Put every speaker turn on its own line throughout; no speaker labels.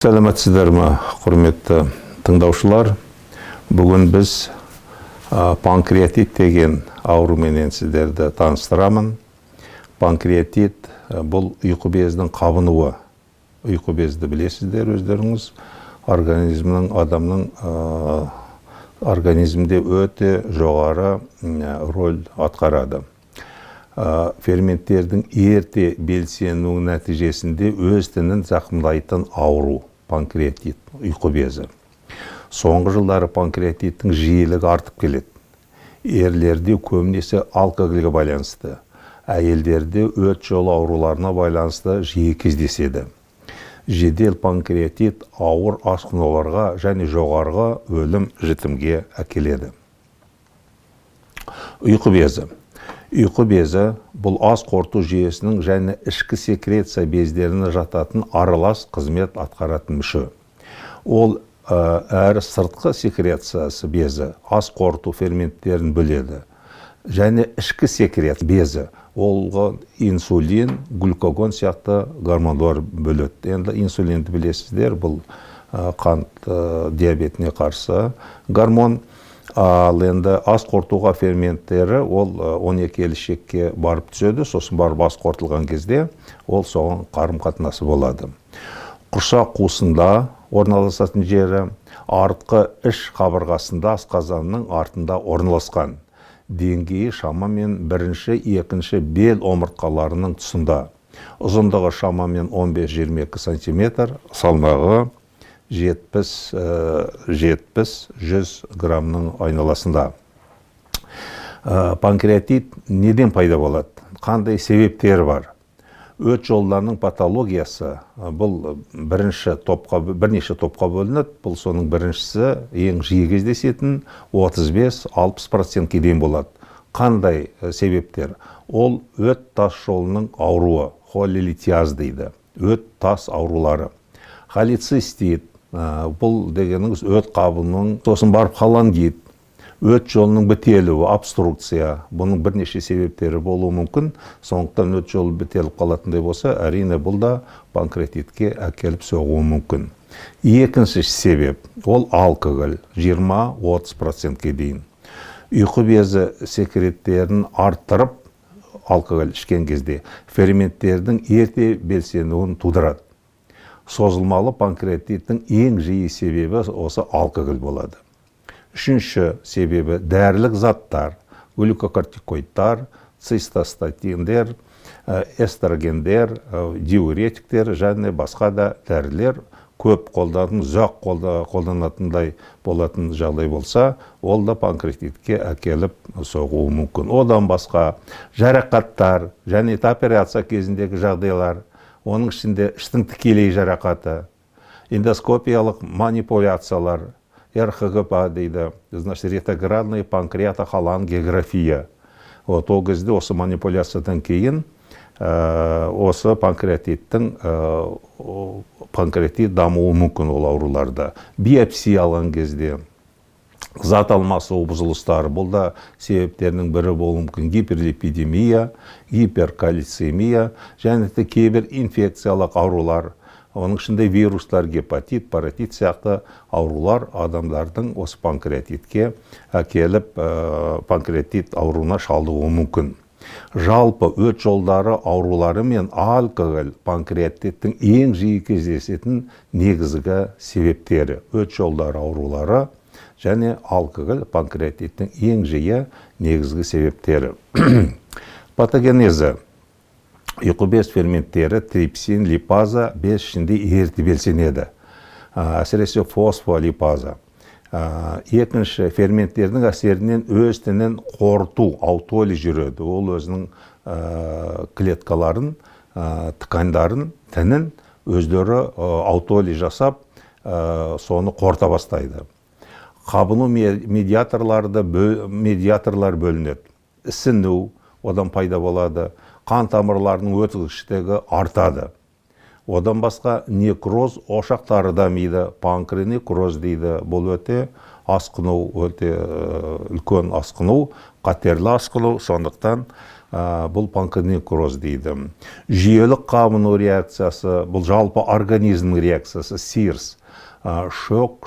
Сәлеметсіздер ме, құрметті тыңдаушылар? Бүгін біз панкреатит деген ауруменен сіздерді таныстырамын. Панкреатит бұл ұйқы бездің қабынуы. Ұйқы безді білесіздер өздеріңіз. Адамның организмде өте жоғары рөл атқарады. Ферменттердің ерте белсенуі нәтижесінде өз тінін зақымдайтын ауру панкреатит, ұйқы безі. Соңғы жылдары панкреатиттің жиілігі артып келеді. Ерлерде көбінесе алкогольге байланысты, әйелдерде өт жолы ауруларына байланысты жиі кездеседі. Жедел панкреатит ауыр асқынуларға және жоғарғы өлім жітімге әкеледі. Ұйқы безі. Ұйқы безі бұл ас қорыту жүйесінің және ішкі секреция бездеріне жататын аралас қызмет атқаратын мүше. Ол әрі сыртқы секрециясы безі ас қорыту ферменттерін бөледі. Және ішкі секрет безі олға инсулин, глюкагон сияқты гормондар бөледі. Енді инсулинді білесіздер, бұл қант диабетіне қарсы гормон. Ал енді ас қорытуға ферменттері ол 12 елшекке барып түседі, сосын барып ас қорытылған кезде ол соған қарым қатынасы болады. Құрсақ қуысында орналасатын жері артқы іш қабырғасында асқазанның артында орналасқан. Деңгейі шамамен 1-2 бел омыртқаларының тұсында. Ұзындығы шамамен 15-22 см, салмағы 70-100 граммның айналасында. Панкреатит неден пайда болады? Қандай себептері бар? Өт жолдарының патологиясы бұл бірнеше топқа бөлінеді. Бұл соның біріншісі ең жиі кездесетін 35-60%-ке дейін болады. Қандай себептер? Ол өт тас жолының ауруы, холелитиаз дейді. Өт тас аурулары. Холецистит, бұл дегеніңіз өт қабының, сосын барып холангит, өт жолының бітелуі, обструкция. Бұның бірнеше себептері болуы мүмкін. Сондықтан өт жолы бітеліп қалатындай болса, әрине бұл да панкреатитке әкеліп соғуы мүмкін. Екінші себеп, ол алкоголь, 20-30%-ке дейін. Ұйқы безі секреттерін арттырып, алкоголь ішкен кезде ферменттердің ерте белсенуін тудырады. Созылмалы панкреатиттің ең жиі себебі осы алкоголь болады. Үшінші себебі дәрілік заттар, глюкокортикоидтар, цистостатиндер, эстрогендер, диуретиктер және басқа да дәрілер көп қолданатын, ұзақ қолданатындай болатын жағдай болса, ол да панкреатитке әкеліп соғуы мүмкін. Одан басқа жарақаттар және операция кезіндегі жағдайлар, оның ішінде іштің тікелей жарақаты, эндоскопиялық манипуляциялар, РХГП дейді, ретроградный панкреатохолангиография. Ол кезде осы манипуляциядан кейін осы панкреатит дамуы мүмкін ол ауруларда. Биопсия алған кезде зат алмасу бұзылыстары, бұл да себептерінің бірі болуы мүмкін. Гиперлипидемия, гиперкалицемия, және кейбір инфекциялық аурулар, оның ішінде вирустар, гепатит, паротит сияқты аурулар адамдардың осы панкреатитке әкеліп панкреатит ауруына шалдығуы мүмкін. Жалпы өт жолдары аурулары мен алкоголь панкреатиттің ең жиі кездесетін негізгі себептері. Өт жолдары аурулары және алкоголь панкреатиттің ең жиі негізгі себептері. Патогенезі. Ұйқы без ферменттері трипсин, липаза без ішінде ерте белсенеді. Әсіресе фосфолипаза. Екінші ферменттердің әсерінен өз тінін қорыту, аутолиз жүреді. Ол өзінің клеткаларын, ткандарын, тінін өздері аутолиз жасап, соны қорыта бастайды. Қабыну медиаторлар бөлінеді. Ісіну одан пайда болады. Қан тамырларының өткізгіштігі артады. Одан басқа некроз ошақтары дамиды, панкренекроз дейді. Бұл өте асқыну, өте үлкен асқыну, қатерлі асқыну. Сондықтан бұл панкренекроз дейді. Жүйелік қабыну реакциясы, бұл жалпы организмнің реакциясы, сирс. Шок,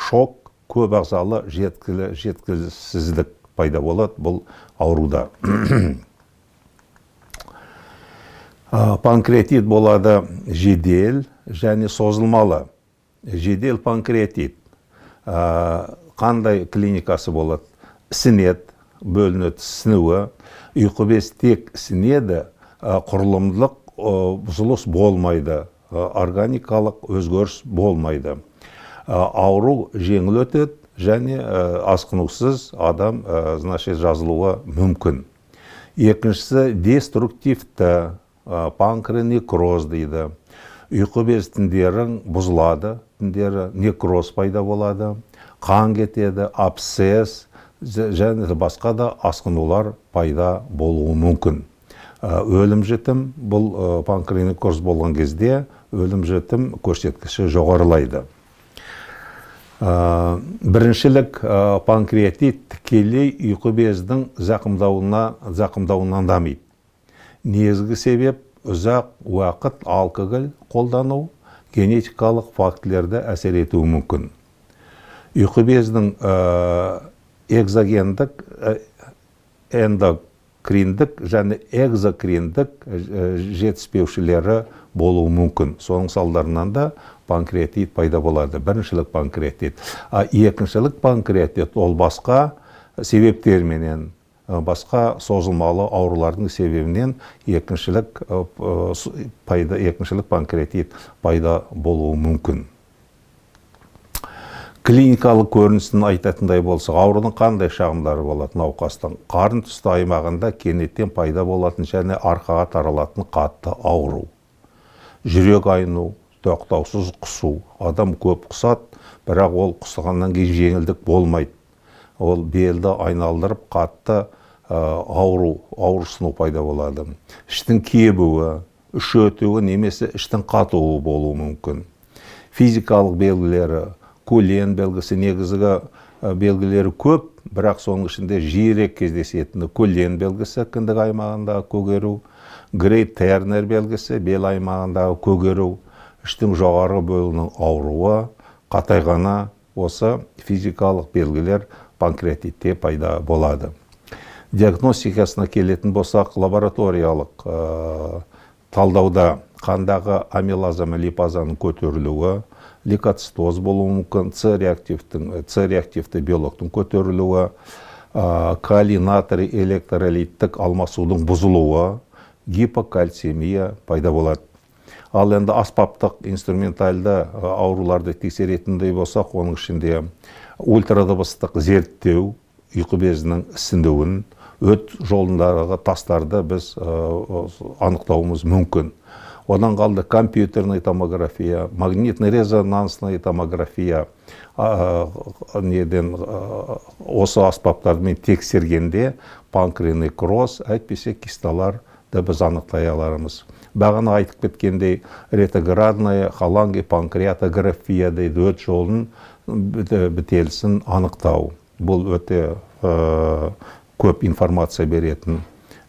көп ағзалы жеткіліксіздік пайда болады бұл ауруда. Панкреатит болады жедел және созылмалы. Жедел панкреатит қандай клиникасы болады? Ісінеді, бөлінеді, ісінуі. Ұйқы без тек ісінеді, құрылымдық бұзылыс болмайды, органикалық өзгеріс болмайды. Ауру жеңіл өтеді және асқынусыз адам жазылуы мүмкін. Екіншісі деструктивті панкренекроз дейді. Ұйқы без тіндерің бұзылады, тіндері некроз пайда болады, қан кетеді, абсцесс және басқа да асқынулар пайда болуы мүмкін. Өлім жітім, бұл панкренекроз болған кезде өлім жітім көрсеткіші жоғарылайды. Біріншілік панкреатит тікелей ұйқы бездің зақымдауынан дамиды. Негізгі себеп ұзақ уақыт алкоголь қолдану генетикалық фактілерді әсер етуі мүмкін. Ұйқы бездің экзогендік, эндокриндік және экзокриндік жетіспеушілері болуы мүмкін. Соның салдарынан да панкреатит пайда болады. Біріншілік панкреатит. Екіншілік панкреатит ол басқа себептерменен, басқа созылмалы аурулардың себебінен екіншілік панкреатит пайда болуы мүмкін. Клиникалық көрінісін айтатындай болса, аурудың қандай шағымдары болады науқастың? Қарын тұсты аймағында кенеттен пайда болатын және арқаға таралатын қатты ауру. Жүрек айну, тоқтаусыз құсу. Адам көп құсады, бірақ ол құсығаннан кейін жеңілдік болмайды. Ол белді айналдырып қатты ауырсыну пайда болады. Іштің кебуі, үш өтуі немесе іштің қатуы болуы мүмкін. Физикалық белгілері, көлен белгісі, негізгі белгілері көп, бірақ соның ішінде жиірек кездесетіні көлен белгісі, кіндік аймағындағы көгеру, Грейт Тернер белгісі, бел аймағындағы көгеру, іштің жоғарғы бөлігінің ауруы, қатайғана, осы физикалық белгілер панкреатитте пайда болады. Диагностикасына келетін болсақ, лабораториялық талдауда қандағы амилаза мен липазаның көтерілуі, лейкоцитоз болуы мүмкін, С-реактивті белоктың көтерілуі, калий натрий электролиттік алмасудың бұзылуы, гипокальцемия пайда болады. Ал енді аспаптық инструментальды ауруларды тексеретіндей болсақ, оның ішінде ультрадыбыстық зерттеу, ұйқы безінің ісінуін, өт жолындағы тастарды біз анықтауымыз мүмкін. Одан қалды компьютерный томография, магнитный резонансный томография, осы аспаптармен тексергенде панкренекроз, әйтпесе кисталарды біз анықтай алармыз. Бағана айтып кеткендей, ретроградная холангопанкреатография дейді, өт жолын бітелісін анықтау. Бұл өте көп информация беретін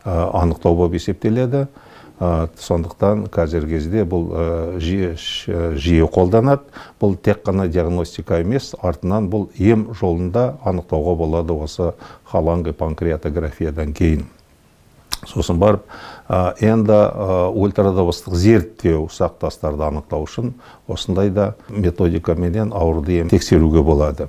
анықтау болып есептеледі. Сондықтан қазір кезде бұл жиі қолданады. Бұл тек қана диагностика емес, артынан бұл ем жолында анықтауға болады осы холангопанкреатографиядан кейін. Сосын барып, енді ультрадыбыстық зерттеу сақтастарды анықтау үшін осындай да методикаменен ауруды тексеруге болады.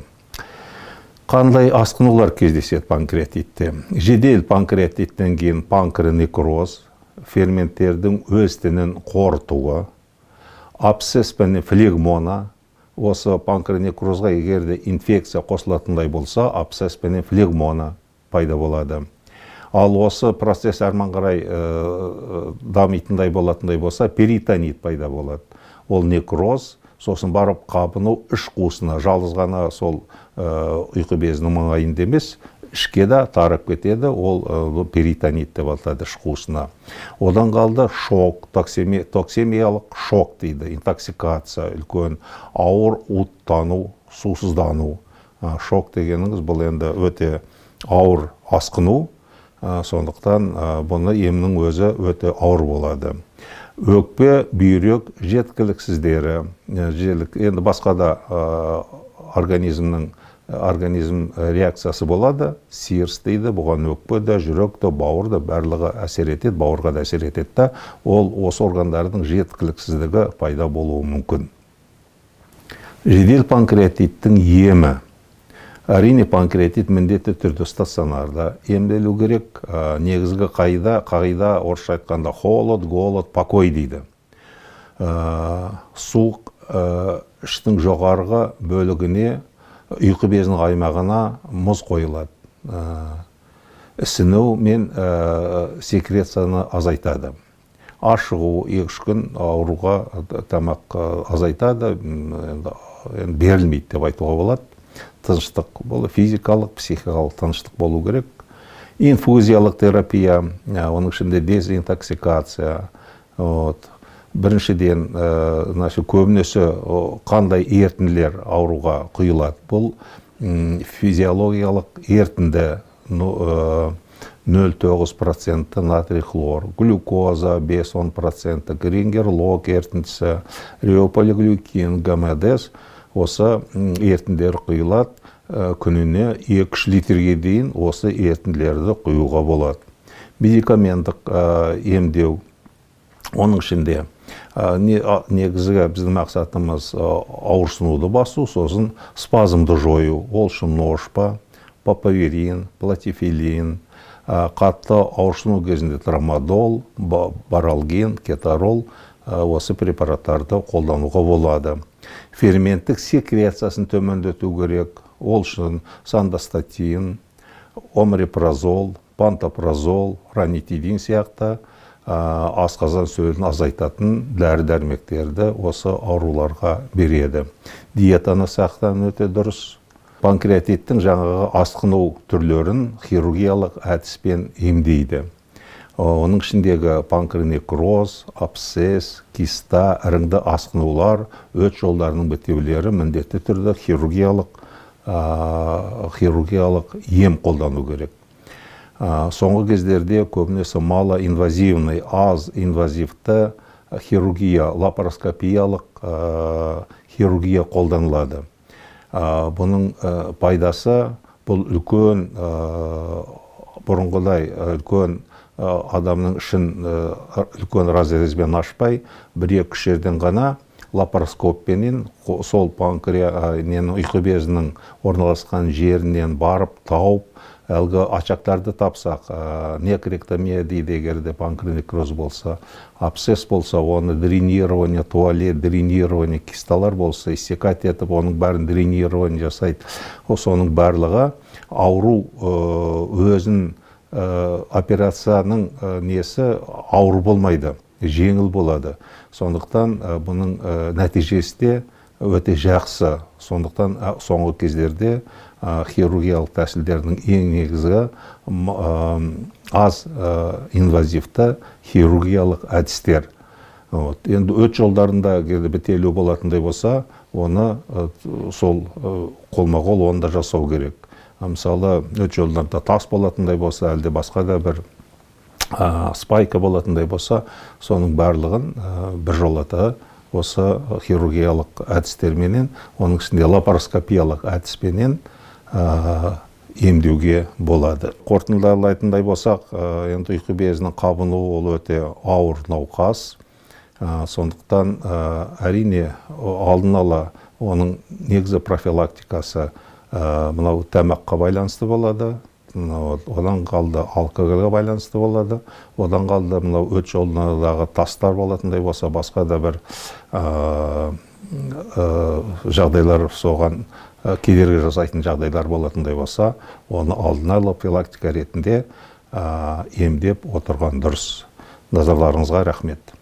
Қандай асқынулар кездеседі панкреатитте? Жедел панкреатиттен кейін панкренекроз, ферменттердің өстінің қорытуы, абсцесс пен флегмона. Осы панкренекрозға егерде инфекция қосылатындай болса, абсцесс пен флегмона пайда болады. Ал осы процесс әрмен қарай дамитындай болатындай болса, перитонит пайда болады. Ол некроз, сосын барып қабыну іш қуысына, жалғыз ғана сол ұйқы безінің маңайында емес, ішке де тарап кетеді, ол перитонит деп аталады іш қуысына. Одан қалды шок, токсемиялық шок дейді, интоксикация, үлкен ауыр уыттану, сусыздану. Шок дегеніңіз бұл енді өте ауыр асқыну, Сондықтан бұны емнің өзі өте ауыр болады. Өкпе, бүйрек жеткіліксіздері, енді басқа да организм реакциясы болады, сиырс дейді, бұған өкпе де, жүрек те, бауыр да барлығы әсер етеді, бауырға да әсер етеді, ол осы органдардың жеткіліксіздігі пайда болуы мүмкін. Жедел панкреатиттің емі. Әрине панкреатит міндетті түрде стационарда емделу керек. Негізгі қағида орысша айтқанда холод, голод, покой дейді. Суық іштің жоғарғы бөлігіне, ұйқы безінің аймағына мұз қойылады. Ісіну мен секрецияны азайтады. Ашығу 2-3 күн ауруға тамақ азайтады, берілмейді деп айтуға болады. Тыныштық болу, физикалық, психикалық тыныштық болу керек. Инфузиялық терапия, оның ішінде дезинтоксикация. Біріншіден, көбінесе қандай ерітінділер ауруға құйылады. Бұл физиологиялық ерітінді 0,9% натрий хлор, глюкоза 5-10%, грингерлок ерітіндісі, реополиглюкин, гамедез. Осы ерітінділер құйылады, күніне 2-3 литрге дейін осы ерітінділерді құюға болады. Медикаменттік емдеу, оның ішінде негізгі біздің мақсатымыз ауырсынуды басу, сосын спазмды жою, ол үшін ношпа, папаверин, платифилин, қатты ауырсыну кезінде трамадол, баралгин, кетарол, осы препараттарды қолдануға болады. Ферменттік секрециясын төмендету керек, ол үшін сандостатин, омепразол, пантопразол, ранитидин сияқты асқазан сөлін азайтатын дәрі-дәрмектерді осы ауруларға береді. Диетаны сақтан өте дұрыс. Панкреатиттің жаңағы асқыну түрлерін хирургиялық әдіспен емдейді. Оның ішіндегі панкренекроз, абсцесс, киста, іріңді асқынулар, өт жолдарының бітеулері міндетті түрде хирургиялық ем қолдану керек. Соңғы кездерде көбінесе малоинвазивный, аз инвазивті хирургия, лапароскопиялық хирургия қолданылады. Бұның пайдасы бұл үлкен, бұрынғыдай үлкен адамның ішін үлкен разрезбен ашпай, 1-2 жерден ғана лапароскоппенен сол ұйқы безінің орналасқан жерінен барып, тауып, әлгі ачақтарды тапсақ, некректомия дейді, егерде панкренекроз болса, абсцесс болса, оны дренирование, туалет, дренирование, кисталар болса, иссекать етіп, оның бәрін дренирование жасайды. Соның барлығы ауру өзін операцияның несі ауыр болмайды, жеңіл болады. Сондықтан бұның нәтижесі де өте жақсы. Сондықтан соңғы кездерде хирургиялық тәсілдердің ең негізгі аз инвазивті хирургиялық әдістер. Енді өт жолдарында бітелу болатындай болса, оны сол қолма-қол оны да жасау керек. Мысалы, өт жолдарында тас болатындай болса, әлде басқа да бір спайка болатындай болса, соның барлығын бір жолата осы хирургиялық әдістерменен, оның ішінде лапароскопиялық әдіспенен емдеуге болады. Қорытындылайтындай болсақ, енді ұйқы безінің қабынуы ол өте ауыр науқас. Сондықтан әрине алдын ала оның негізі профилактикасы мынау тамаққа байланысты болады, одан қалды алкогольға байланысты болады, одан қалды мынау өт жолындағы тастар болатындай болса, басқа да бір жағдайлар соған кедергі жасайтын жағдайлар болатындай болса, оны алдын ала профилактика ретінде емдеп отырған дұрыс. Назарларыңызға рахмет.